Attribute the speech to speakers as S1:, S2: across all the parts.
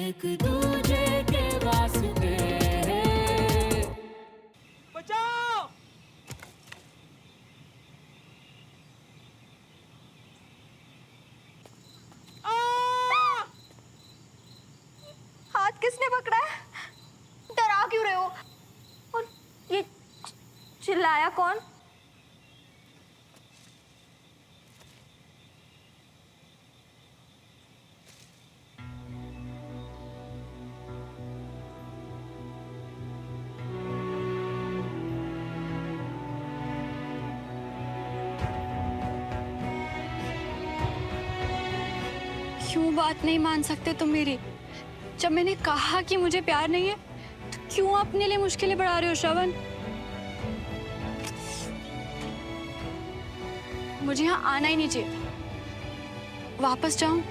S1: एक दूजे के वास्ते।
S2: बचाओ!
S3: हाथ किसने पकड़ा है? डरा क्यों रहे हो? और ये चिल्लाया कौन?
S4: क्यों बात नहीं मान सकते तुम मेरी? जब मैंने कहा कि मुझे प्यार नहीं है तो क्यों अपने लिए मुश्किलें बढ़ा रहे हो श्रवण? मुझे यहाँ आना ही नहीं चाहिए। वापस जाऊं?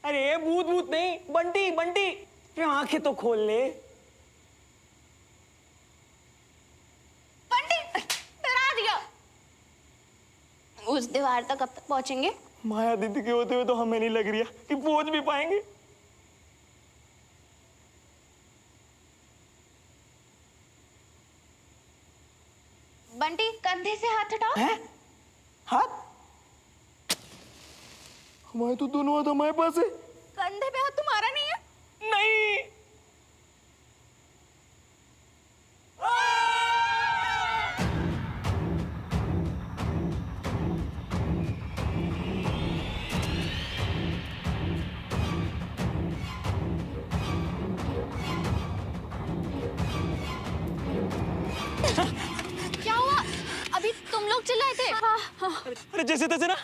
S2: अरे भूत भूत नहीं, बंटी बंटी, ये आंखें तो खोल ले।
S3: बंटी, डरा दिया। उस दीवार तक कब तक पहुंचेंगे?
S2: माया दीदी के होते हुए तो हमें नहीं लग रही है कि पहुंच भी पाएंगे।
S3: बंटी, कंधे से हाथ हटाओ।
S2: हैं? हाथ? हमारे तो दोनों हाथ हमारे पास है।
S3: कंधे पे हाथ तुम्हारा नहीं है?
S2: नहीं।
S4: क्या हुआ? अभी तुम लोग चिल्लाए थे।
S2: अरे जैसे तैसे ना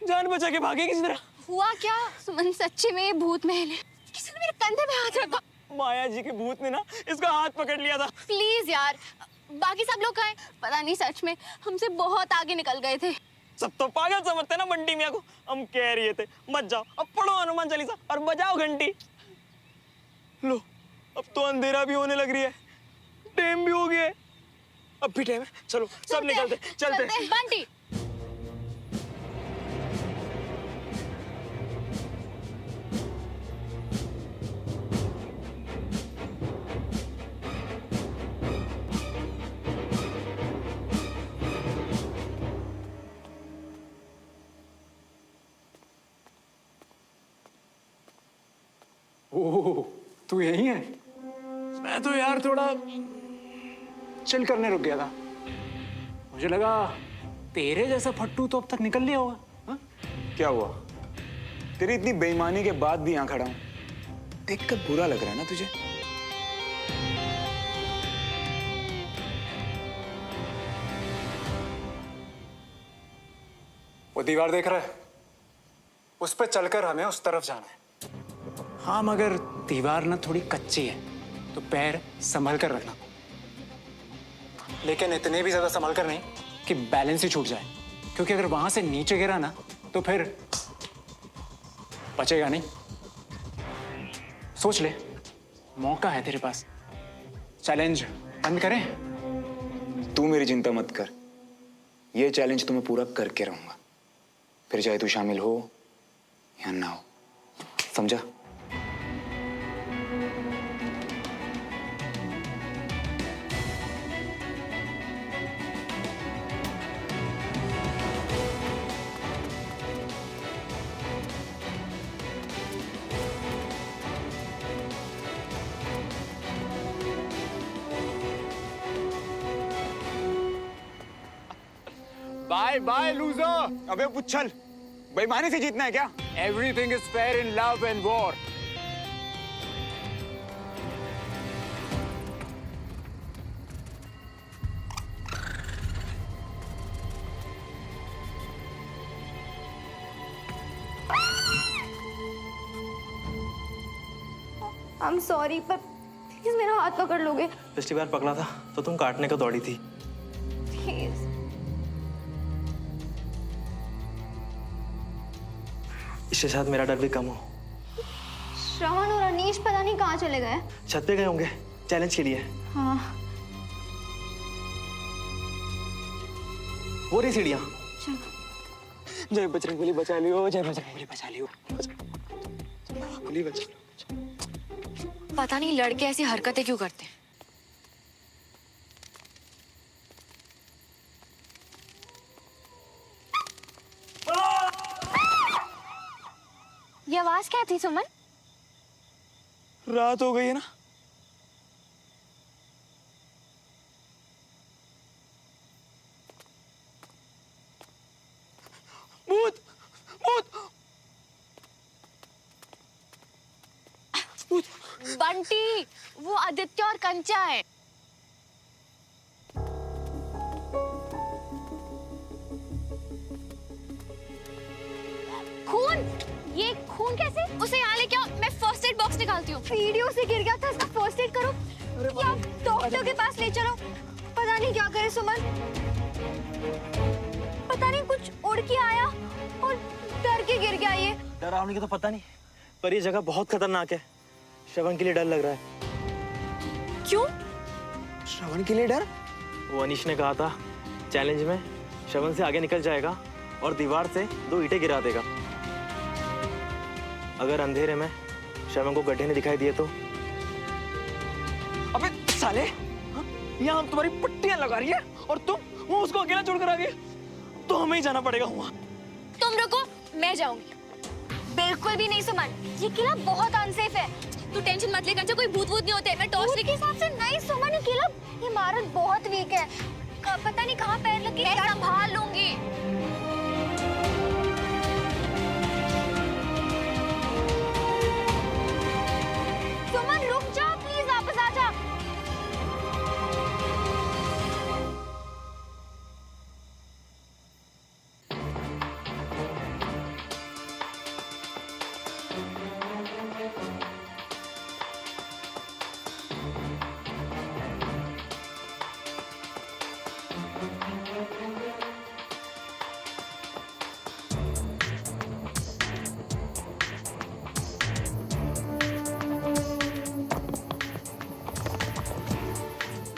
S2: जान बचा के भागे किसी तरह।
S4: हुआ क्या? सुमन, सच्ची में ये भूत महल है। किसी ने मेरे कंधे पे हाथ रखा।
S2: माया जी के भूत ने ना इसका हाथ पकड़ लिया था।
S4: प्लीज यार, बाकी सब लोग कहाँ हैं? पता नहीं, सच में हमसे बहुत आगे निकल गए थे।
S2: सब तो पागल समझते ना बंटी मियाँ को। हम कह रहे थे मत जाओ, अब पढ़ो हनुमान चालीसा और बजाओ घंटी। लो, अब तो अंधेरा भी होने लग रही है, टाइम भी हो गया है। अब भी टाइम है, चलो सब निकलते चलते।
S4: बंटी,
S5: ओह, तू यही है? मैं तो यार थोड़ा चिल करने रुक गया था। मुझे लगा तेरे जैसा फट्टू तो अब तक निकल लिया होगा। हा?
S6: क्या हुआ? तेरी इतनी बेईमानी के बाद भी यहाँ खड़ा हूं, देखकर बुरा लग रहा है ना तुझे?
S5: वो दीवार देख रहा है? उस पर चलकर हमें उस तरफ जाना है। हाँ, मगर दीवार ना थोड़ी कच्ची है, तो पैर संभल कर रखना, लेकिन इतने भी ज्यादा संभल कर नहीं कि बैलेंस ही छूट जाए, क्योंकि अगर वहां से नीचे गिरा ना तो फिर बचेगा नहीं। सोच ले, मौका है तेरे पास। चैलेंज बंद करें?
S6: तू मेरी चिंता मत कर, ये चैलेंज तो मैं पूरा करके रहूंगा, फिर चाहे तू शामिल हो या ना हो, समझा?
S5: Bye bye loser.
S6: अबे पुच्छल, बेईमानी से जीतना है क्या?
S5: Everything is fair in love and war.
S3: I am sorry, पर प्लीज मेरा हाथ पकड़ लोगे?
S2: पिछली बार पकड़ा था तो तुम काटने को दौड़ी थी,
S3: प्लीज।
S2: इसके साथ मेरा डर भी कम हो।
S3: श्रवण और अनीश पता नहीं कहाँ चले गए।
S2: छत पे गए होंगे चैलेंज के लिए।
S3: हाँ
S2: वो रही सीढ़ियाँ।
S3: चलो।
S2: जय बजरंगबली बचा लियो, जय बजरंगबली बचा लियो। बजरंगबली बचा लियो।
S4: पता नहीं लड़के ऐसी हरकतें क्यों करते हैं।
S3: ये आवाज क्या थी सुमन?
S2: रात हो गई है ना। भूत भूत भूत।
S4: बंटी, वो आदित्य और कंचा है। खून, ये खून कैसे? उसे यहाँ लेके आओ, मैं फर्स्ट एड बॉक्स निकालती हूँ।
S3: वीडियो से गिर गया था, इसका फर्स्ट एड करो या डॉक्टर के पास ले चलो। पता नहीं क्या करे सुमन, पता नहीं कुछ उड़ के आया और डर के गिर गया। ये
S2: डरावनी की तो पता नहीं, पर ये जगह बहुत खतरनाक है। श्रवण के लिए डर लग रहा है।
S4: क्यों?
S2: श्रवण के लिए डर? वो अनीश ने कहा था चैलेंज में श्रवण से आगे निकल जाएगा और दीवार से 2 ईंटें गिरा देगा। अगर अंधेरे में श्रवण को गड्ढे ने दिखाई दिए तो? अबे साले, यहाँ तुम्हारी पट्टियां लगा रही है और तुम वो उसको अकेला छोड़कर आ गए। तो हमें ही जाना पड़ेगा वहाँ।
S4: तुम रुको, मैं जाऊंगी।
S3: बिल्कुल भी नहीं सुमन, ये किला बहुत अनसेफ है।
S4: तू टेंशन मत ले कंचा, कोई भूत नहीं होते। मैं टॉर्च
S3: के हिसाब से नहीं सुमन, ये किला इमारत बहुत वीक है। पता नहीं कहाँ पैर लगे।
S4: मैं संभाल लूंगी।
S3: सुमन रुक जा प्लीज, वापस आ जा।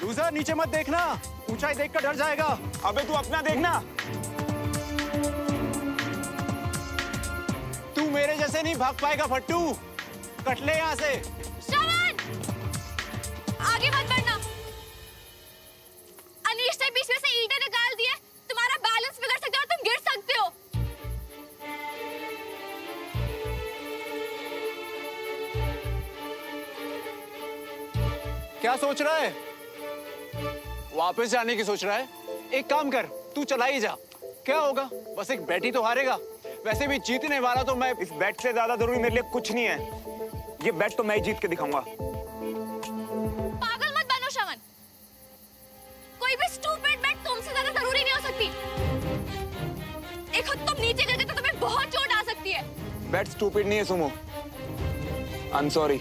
S5: लूजर नीचे मत देखना, ऊंचाई देखकर डर जाएगा।
S6: अबे तू अपना देखना।
S5: तू मेरे जैसे नहीं भाग पाएगा फट्टू, कट ले यहाँ से।
S4: श्रवण, आगे मत बढ़ना। अनीश ने बीच में से ईंटें निकाल दी है, तुम्हारा बैलेंस बिगड़ सकता है और तुम गिर सकते हो।
S5: क्या सोच रहा है? वापस जाने की सोच रहा है? एक काम कर, तू चला ही जा। क्या होगा, बस एक बैट ही तो हारेगा। वैसे भी जीतने वाला तो मैं।
S6: इस बैट से ज्यादा जरूरी मेरे लिए कुछ नहीं है। ये बैट तो मैं ही जीत के दिखाऊंगा।
S4: पागल मत बनो श्रवण, कोई भी स्टूपिड बैट तुमसे ज्यादा जरूरी नहीं हो सकती। एक खुद तुम नीचे गिर गए तो तुम्हें बहुत चोट आ सकती है।
S6: बैट स्टूपिड नहीं है सुमो, आई एम सॉरी।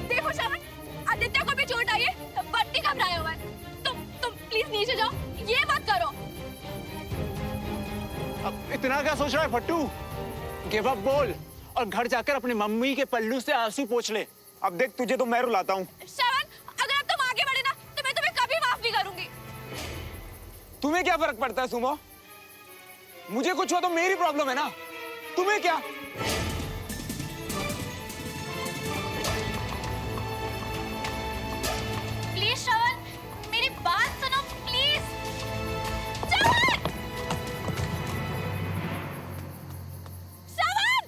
S4: देखो श्रवण, आदित्य को भी चोट आई है, बंटी घबराया हुआ है। तुम प्लीज नीचे जाओ, ये मत करो।
S5: अब इतना क्या सोच रहा है फट्टू? गिव अप बोल और घर जाकर अपनी मम्मी के पल्लू से आंसू पोंछ ले।
S6: अब देख, तुझे तो मैं रुलाता हूँ।
S4: श्रवण, अगर अब तुम आगे बढ़े ना तो मैं तुम्हें कभी माफ नहीं करूंगी।
S6: तुम्हें क्या फर्क पड़ता है सुमो? मुझे कुछ हुआ तो मेरी प्रॉब्लम है ना, तुम्हें क्या?
S4: प्लीज श्रवण, मेरी बात सुनो प्लीज। श्रवण! श्रवण!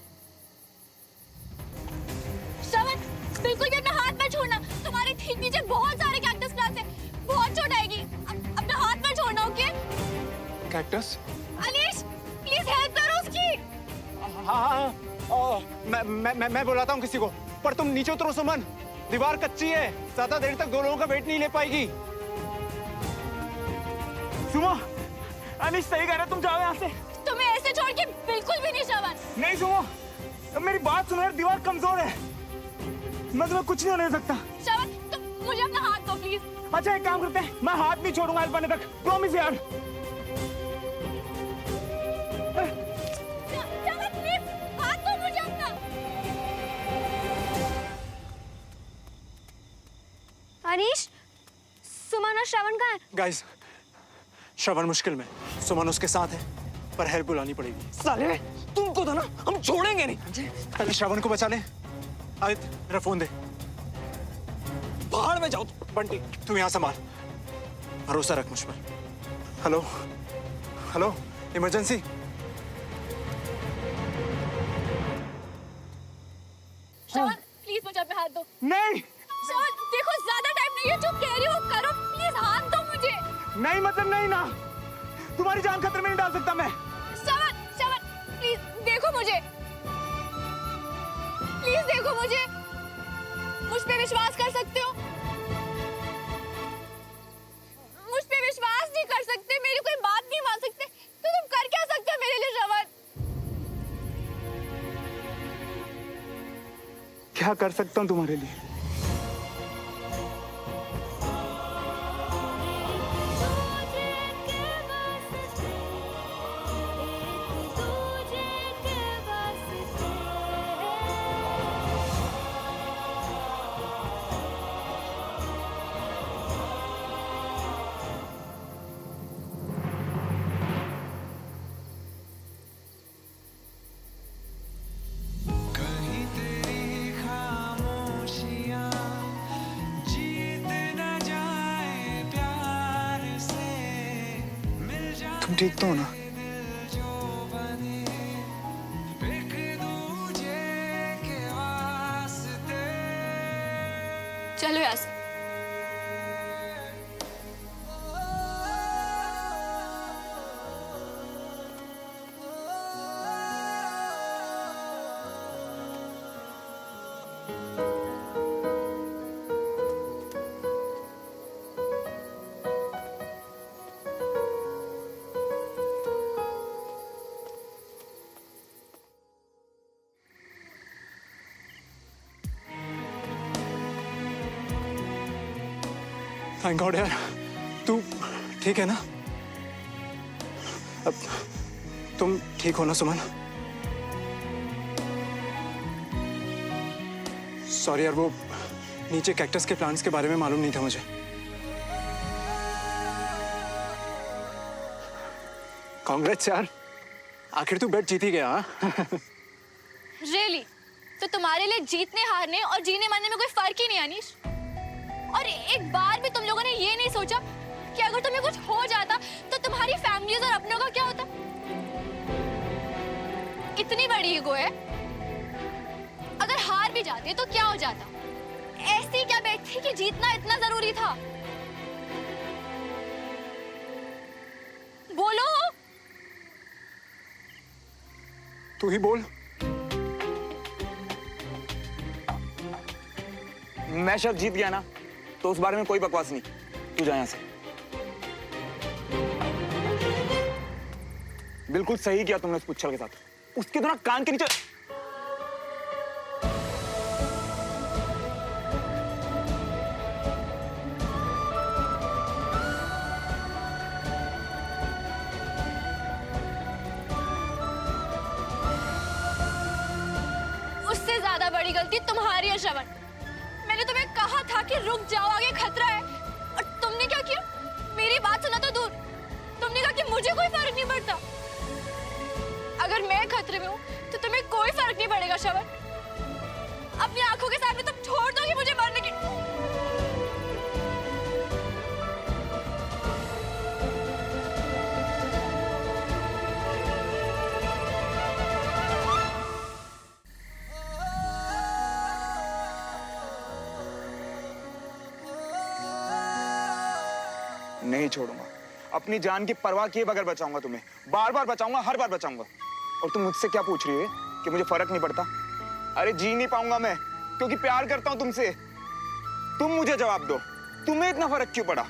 S4: श्रवण, बिल्कुल भी अपना हाथ मत छोड़ना। तुम्हारे ठीक नीचे बहुत सारे कैक्टस प्लांट्स हैं, बहुत चोट आएगी। अपना हाथ मत छोड़ना, okay?
S6: Cactus?
S4: Anish, please help करो उसकी।
S5: हाँ, मैं बुलाता हूँ किसी को, पर तुम नीचे उतरो सुमन। दीवार कच्ची है, ज्यादा देर तक 2 लोगों का वेट नहीं ले पाएगी।
S2: सुमो, अनीश सही कह रहा है, तुम जाओ यहाँ से।
S4: तुम्हें ऐसे छोड़ के बिल्कुल भी नहीं श्रवण।
S2: नहीं सुमो, अब मेरी बात सुनो यार, दीवार कमजोर है, मैं तुम्हें कुछ नहीं होने दे सकता।
S4: श्रवण, तुम मुझे अपना हाथ दो प्लीज।
S5: अच्छा एक काम करते हैं, मैं हाथ नहीं छोड़ूंगा इस बने तक, प्रॉमिस यार।
S4: श्रवण प्लीज हाथ दो मुझे अपना।
S3: अनीश, सुमन और श्रवण कहाँ है?
S5: गाइस, श्रवण मुश्किल में, सुमन उसके साथ है, पर हेल्प बुलानी पड़ेगी।
S2: साले तुमको था ना, हम छोड़ेंगे नहीं।
S5: पहले श्रवण को बचा ले। आदित्य, मेरा फोन दे।
S2: बाहर में जाओ।
S5: बंटी, तू यहाँ संभाल, भरोसा रख मुझ पर। Hello hello, emergency.
S4: Shravan please मुझे पे हाथ दो।
S5: नहीं
S4: श्रवण देखो ज्यादा टाइम नहीं है, जो कह रही हो करो, प्लीज हाथ दो मुझे।
S5: नहीं मतलब नहीं ना, तुम्हारी जान खतरे में नहीं डाल सकता मैं।
S4: श्रवण श्रवण प्लीज देखो मुझे, प्लीज देखो मुझे, मुझ पे विश्वास कर सकते हो? मुझ पे विश्वास नहीं कर सकते, मेरी कोई बात नहीं मान सकते, तो तुम कर क्या सकते हो मेरे लिए श्रवण?
S5: क्या कर सकता हूँ तुम्हारे लिए? तुम ठीक तो हो ना?
S4: चलो यहाँ से।
S5: थैंक गॉड यार, तू ठीक है ना? अब तुम ठीक हो ना सुमन? सॉरी यार, वो नीचे कैक्टस के प्लांट्स के बारे में मालूम नहीं था मुझे। कांग्रेट्स यार, आखिर तू बेट जीत ही गया।
S4: रियली? तो तुम्हारे लिए जीतने हारने और जीने मरने में कोई फर्क ही नहीं अनीश? और एक बार भी तुम लोगों ने ये नहीं सोचा कि अगर तुम्हें कुछ हो जाता तो तुम्हारी फैमिलीज और अपनों का क्या होता? इतनी बड़ी ईगो है, अगर हार भी जाते तो क्या हो जाता? ऐसी क्या बेट थी कि जीतना इतना जरूरी था? बोलो।
S5: तू ही बोल।
S6: मैं शायद जीत गया ना, तो उस बारे में कोई बकवास नहीं। तू जा यहाँ से। बिल्कुल सही किया तुमने उस पुच्छल के साथ, उसके तो ना कान के नीचे।
S4: उससे ज्यादा बड़ी गलती तुम्हारी है श्रवण। मैंने तुम्हें कहा था कि रुक जाओ, आगे खतरा है, और तुमने क्या किया? मेरी बात सुना तो दूर, तुमने कहा कि मुझे कोई फर्क नहीं पड़ता। अगर मैं खतरे में हूँ तो तुम्हें कोई फर्क नहीं पड़ेगा श्रवण। अपनी आंखों के सामने तुम छोड़ दोगे मुझे मरने की?
S6: नहीं छोड़ूंगा, अपनी जान की परवाह किए बगैर बचाऊंगा तुम्हें, बार बार बचाऊंगा, हर बार बचाऊंगा। और तुम मुझसे क्या पूछ रही हो कि मुझे फर्क नहीं पड़ता? अरे जी नहीं पाऊंगा मैं, क्योंकि प्यार करता हूं तुमसे। तुम मुझे जवाब दो, तुम्हें इतना फर्क क्यों पड़ा?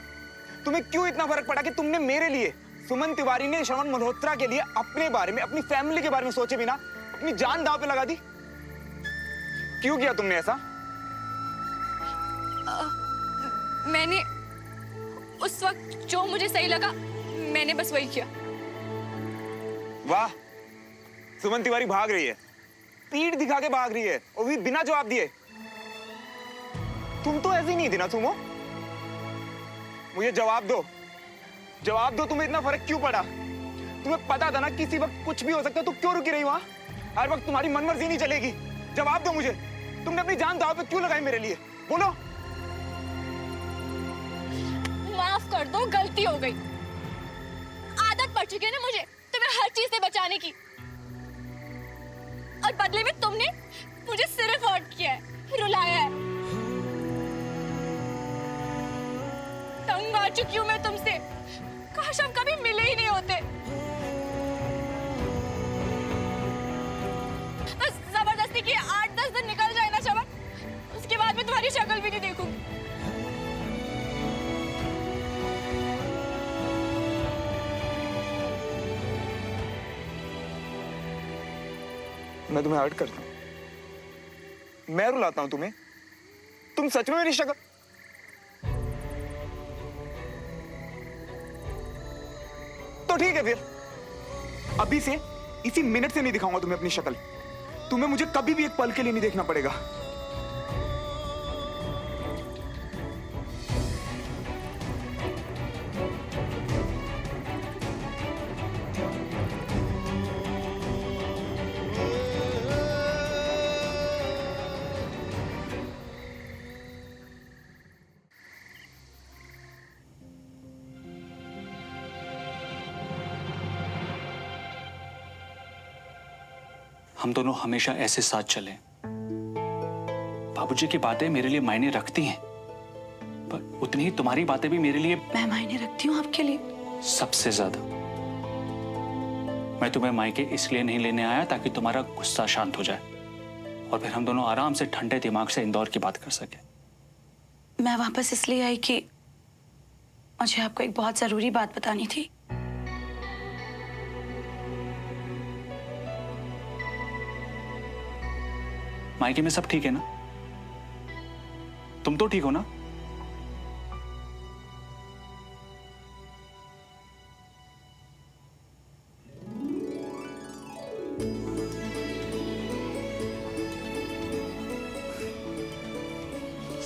S6: तुम्हें क्यों इतना फर्क पड़ा कि तुमने मेरे लिए, सुमन तिवारी ने श्रवण मल्होत्रा के लिए अपने बारे में, अपनी फैमिली के बारे में सोचे बिना अपनी जान दांव पे लगा दी?
S4: उस वक्त जो मुझे सही लगा मैंने बस वही किया।
S6: वाह, सुमन तिवारी भाग रही है, पीठ दिखा के भाग रही है, और भी बिना जवाब दिए। तुम तो ऐसी नहीं थी ना सुमो। मुझे जवाब दो, जवाब दो, तुम्हें इतना फर्क क्यों पड़ा? तुम्हें पता था ना किसी वक्त कुछ भी हो सकता है, तो क्यों रुकी रही वहां? हर वक्त तुम्हारी मनमर्जी नहीं चलेगी। जवाब दो मुझे, तुमने अपनी जान दांव पे क्यों लगाई मेरे लिए? बोलो।
S4: माफ कर दो, गलती हो गई। आदत पड़ चुकी है ना मुझे तुम्हें हर चीज से बचाने की, और बदले में तुमने मुझे सिर्फ हर्ट किया है, रुलाया है। तंग आ चुकी हूं मैं तुमसे। काश हम कभी मिले ही नहीं होते। बस जबरदस्ती की 8-10 दिन निकल जाए ना शबन, उसके बाद मैं तुम्हारी शक्ल भी नहीं देखूंगी।
S6: मैं तुम्हें हर्ट करता हूं, मैं रुलाता हूं तुम्हें? तुम सच में मेरी शक्ल? तो ठीक है फिर, अभी से इसी मिनट से नहीं दिखाऊंगा तुम्हें अपनी शक्ल। तुम्हें मुझे कभी भी एक पल के लिए नहीं देखना पड़ेगा।
S5: हम दोनों हमेशा ऐसे साथ चले। बाबूजी की बातें मेरे लिए मायने रखती हैं, पर उतनी ही तुम्हारी बातें भी मेरे लिए
S7: मैं मायने रखती हूँ आपके लिए।
S5: सबसे ज्यादा। मैं तुम्हें मायके इसलिए नहीं लेने आया ताकि तुम्हारा गुस्सा शांत हो जाए और फिर हम दोनों आराम से ठंडे दिमाग से इंदौर की बात कर सके।
S7: मैं वापस इसलिए आई कि मुझे आपको एक बहुत जरूरी बात बतानी थी।
S5: मायके में सब ठीक है ना? तुम तो ठीक हो ना?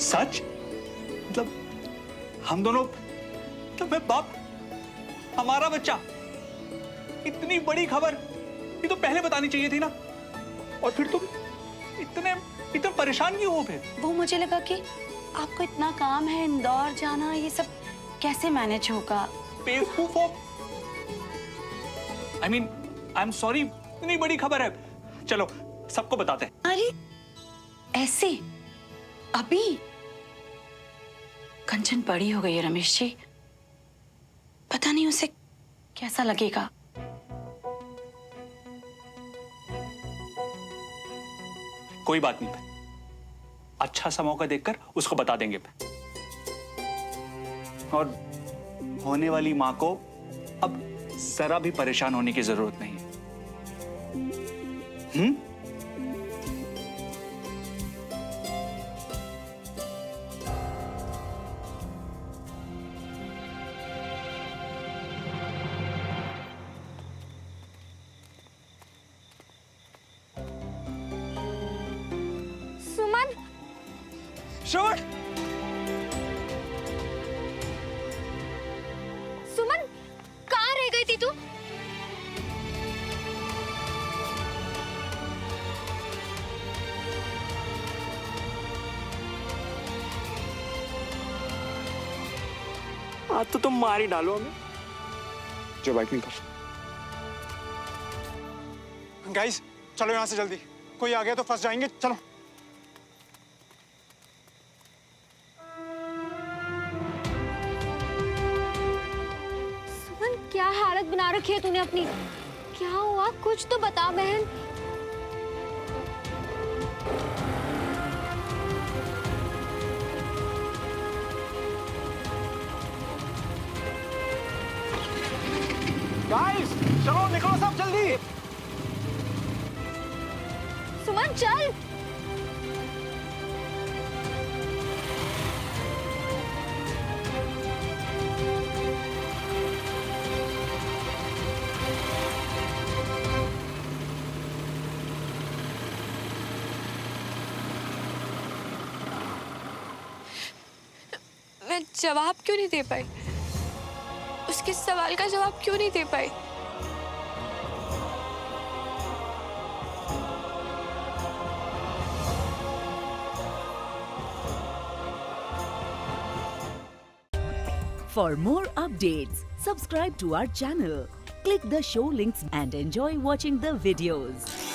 S5: सच? मतलब हम दोनों, मतलब मैं बाप, हमारा बच्चा, इतनी बड़ी खबर ये तो पहले बतानी चाहिए थी ना। और फिर तुम इतने परेशान क्यों हो? फिर
S7: वो मुझे लगा कि आपको इतना काम है, इंदौर जाना, ये सब कैसे मैनेज होगा।
S5: बेवकूफ हो। आई एम सॉरी, इतनी बड़ी खबर है, चलो सबको बताते हैं।
S7: अरे ऐसे अभी? कंचन बड़ी हो गई है रमेश जी, पता नहीं उसे कैसा लगेगा।
S5: कोई बात नहीं, अच्छा सा मौका देखकर उसको बता देंगे। और होने वाली मां को अब जरा भी परेशान होने की जरूरत नहीं है।
S4: सुमन,
S2: शोट,
S4: सुमन, कहाँ रह गई थी तू?
S2: आज तो तुम मार ही डालो हमें।
S6: जो बाइक निकाल।
S8: गाइस चलो यहाँ से जल्दी, कोई आ गया तो फंस जाएंगे। चलो।
S4: सुमन, क्या हालत बना रखी है तूने अपनी? क्या हुआ? कुछ तो बता बहन।
S8: गाइस चलो निकलो सब जल्दी।
S4: सुमन चल। मैं जवाब क्यों नहीं दे पाई? उसके सवाल का जवाब क्यों नहीं दे पाई?
S9: For more updates, subscribe to our channel, click the show links and enjoy watching the videos.